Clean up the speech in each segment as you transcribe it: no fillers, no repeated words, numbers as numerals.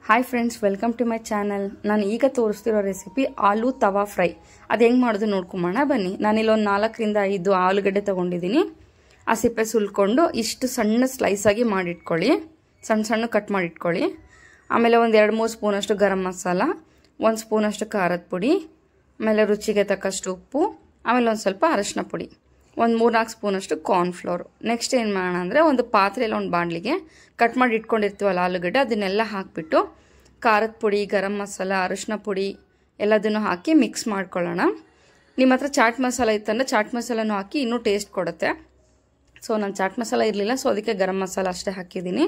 Hi friends, welcome to my channel. ನಾನು ಈಗ ತೋರಿಸ್ತಿರೋ recipe ಆಲೂ ತವಾ fry. ಅದು ಹೆಂಗೆ ಮಾಡೋದು ನೋಡ್ಕೊಂಬೋಣ ಬನ್ನಿ. ನಾನಿಲ್ಲೊಂದು 4 ರಿಂದ 5 ಆಲೂಗಡ್ಡೆ ತೊಗೊಂಡಿದ್ದೀನಿ. ಆ ಸಿಪ್ಪೆ ಸುಲ್ಕೊಂಡು ಇಷ್ಟು ಸಣ್ಣ ಸ್ಲೈಸಾಗಿ ಮಾಡಿಟ್ಕೊಳ್ಳಿ, ಸಣ್ಣ ಸಣ್ಣ ಕಟ್ ಮಾಡಿಟ್ಕೊಳ್ಳಿ. ಆಮೇಲೆ ಒಂದು 2-3 ಸ್ಪೂನಷ್ಟು ಗರಂ ಮಸಾಲ, 1 ಸ್ಪೂನಷ್ಟು ಖಾರದ ಪುಡಿ, ಆಮೇಲೆ ರುಚಿಗೆ ತಕ್ಕಷ್ಟು ಉಪ್ಪು, ಆಮೇಲೆ ಒಂದು ಸ್ವಲ್ಪ ಅರಶಿನ ಪುಡಿ, ಒಂದು 3-4 ಸ್ಪೂನಷ್ಟು ಕಾರ್ನ್ಫ್ಲೋರು. ನೆಕ್ಸ್ಟ್ ಏನು ಮಾಡೋಣ ಅಂದರೆ, ಒಂದು ಪಾತ್ರೆಯಲ್ಲಿ ಒಂದು ಬಾಣಲಿಗೆ ಕಟ್ ಮಾಡಿ ಇಟ್ಕೊಂಡಿರ್ತೀವಲ್ಲ ಆಲೂಗಡ್ಡೆ, ಅದನ್ನೆಲ್ಲ ಹಾಕಿಬಿಟ್ಟು ಖಾರದ ಪುಡಿ, ಗರಂ ಮಸಾಲ, ಅರಶಿನ ಪುಡಿ ಎಲ್ಲದನ್ನು ಹಾಕಿ ಮಿಕ್ಸ್ ಮಾಡ್ಕೊಳ್ಳೋಣ. ನಿಮ್ಮ ಹತ್ರ ಚಾಟ್ ಮಸಾಲ ಇತ್ತಂದರೆ ಚಾಟ್ ಮಸಾಲನೂ ಹಾಕಿ ಇನ್ನೂ ಟೇಸ್ಟ್ ಕೊಡುತ್ತೆ. ಸೊ ನಾನು ಚಾಟ್ ಮಸಾಲ ಇರಲಿಲ್ಲ, ಸೊ ಅದಕ್ಕೆ ಗರಂ ಮಸಾಲ ಅಷ್ಟೇ ಹಾಕಿದ್ದೀನಿ.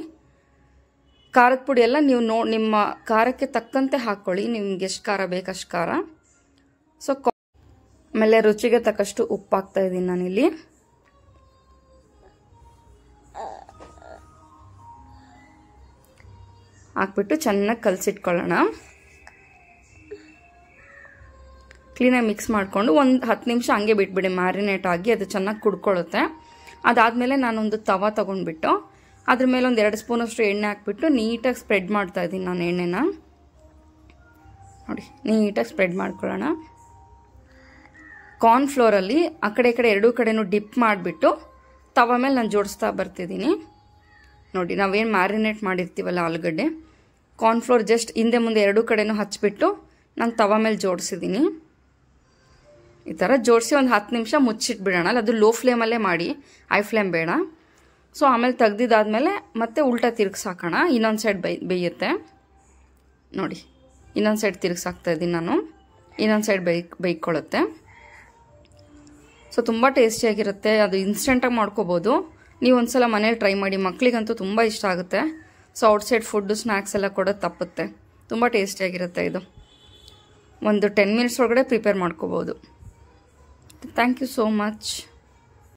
ಖಾರದ ಪುಡಿ ಎಲ್ಲ ನೀವು ನಿಮ್ಮ ಖಾರಕ್ಕೆ ತಕ್ಕಂತೆ ಹಾಕ್ಕೊಳ್ಳಿ, ನಿಮ್ಗೆ ಎಷ್ಟು ಖಾರ ಬೇಕಷ್ಟು ಖಾರ. ಸೊ ಆಮೇಲೆ ರುಚಿಗೆ ತಕ್ಕಷ್ಟು ಉಪ್ಪು ಹಾಕ್ತಾ ಇದ್ದೀನಿ ನಾನಿಲ್ಲಿ. ಹಾಕ್ಬಿಟ್ಟು ಚೆನ್ನಾಗಿ ಕಲಸಿಟ್ಕೊಳ್ಳೋಣ. ಕ್ಲೀನಾಗಿ ಮಿಕ್ಸ್ ಮಾಡಿಕೊಂಡು ಒಂದು 10 ನಿಮಿಷ ಹಂಗೆ ಬಿಟ್ಬಿಡಿ, ಮ್ಯಾರಿನೇಟ್ ಆಗಿ ಅದು ಚೆನ್ನಾಗಿ ಕುಡ್ಕೊಳ್ಳುತ್ತೆ. ಅದಾದಮೇಲೆ ನಾನೊಂದು ತವಾ ತೊಗೊಂಡ್ಬಿಟ್ಟು ಅದ್ರ ಮೇಲೆ ಒಂದು 2 ಸ್ಪೂನಷ್ಟು ಎಣ್ಣೆ ಹಾಕ್ಬಿಟ್ಟು ನೀಟಾಗಿ ಸ್ಪ್ರೆಡ್ ಮಾಡ್ತಾ ಇದ್ದೀನಿ ನಾನು ಎಣ್ಣೆನ. ನೋಡಿ, ನೀಟಾಗಿ ಸ್ಪ್ರೆಡ್ ಮಾಡ್ಕೊಳ್ಳೋಣ. ಕಾರ್ನ್ಫ್ಲೋರಲ್ಲಿ ಆ ಕಡೆ ಈ ಕಡೆ ಎರಡೂ ಕಡೆನೂ ಡಿಪ್ ಮಾಡಿಬಿಟ್ಟು ತವಾ ಮೇಲೆ ನಾನು ಜೋಡಿಸ್ತಾ ಬರ್ತಿದ್ದೀನಿ. ನೋಡಿ, ನಾವೇನು ಮ್ಯಾರಿನೇಟ್ ಮಾಡಿರ್ತೀವಲ್ಲ ಆಲೂಗಡ್ಡೆ, ಕಾರ್ನ್ಫ್ಲೋರ್ ಜಸ್ಟ್ ಹಿಂದೆ ಮುಂದೆ ಎರಡೂ ಕಡೆನೂ ಹಚ್ಬಿಟ್ಟು ನಾನು ತವಾ ಮೇಲೆ ಜೋಡಿಸಿದ್ದೀನಿ. ಈ ಥರ ಜೋಡಿಸಿ ಒಂದು 10 ನಿಮಿಷ ಮುಚ್ಚಿಟ್ಬಿಡೋಣ. ಅದು ಲೋ ಫ್ಲೇಮಲ್ಲೇ ಮಾಡಿ, ಹೈ ಫ್ಲೇಮ್ ಬೇಡ. ಸೊ ಆಮೇಲೆ ತೆಗ್ದಿದ್ದಾದಮೇಲೆ ಮತ್ತೆ ಉಲ್ಟಾ ತಿರುಗಿಸಾಕೋಣ, ಇನ್ನೊಂದು ಸೈಡ್ ಬೇಯುತ್ತೆ. ನೋಡಿ, ಇನ್ನೊಂದು ಸೈಡ್ ತಿರುಗಿಸಾಕ್ತಾ ಇದ್ದೀನಿ ನಾನು, ಇನ್ನೊಂದು ಸೈಡ್ ಬೇಯ್ಕೊಳ್ಳುತ್ತೆ. ಸೊ ತುಂಬ ಟೇಸ್ಟಿಯಾಗಿರುತ್ತೆ. ಅದು ಇನ್ಸ್ಟೆಂಟಾಗಿ ಮಾಡ್ಕೋಬೋದು. ನೀವು ಒಂದ್ಸಲ ಮನೇಲಿ ಟ್ರೈ ಮಾಡಿ, ಮಕ್ಕಳಿಗಂತೂ ತುಂಬ ಇಷ್ಟ ಆಗುತ್ತೆ. ಸೊ ಔಟ್ಸೈಡ್ ಫುಡ್ಡು, ಸ್ನ್ಯಾಕ್ಸ್ ಎಲ್ಲ ಕೊಡೋದು ತಪ್ಪುತ್ತೆ. ತುಂಬ ಟೇಸ್ಟಿಯಾಗಿರುತ್ತೆ ಇದು. ಒಂದು 10 ಮಿನಿಟ್ಸ್ ಒಳಗಡೆ ಪ್ರಿಪೇರ್ ಮಾಡ್ಕೋಬೋದು. Thank you so much.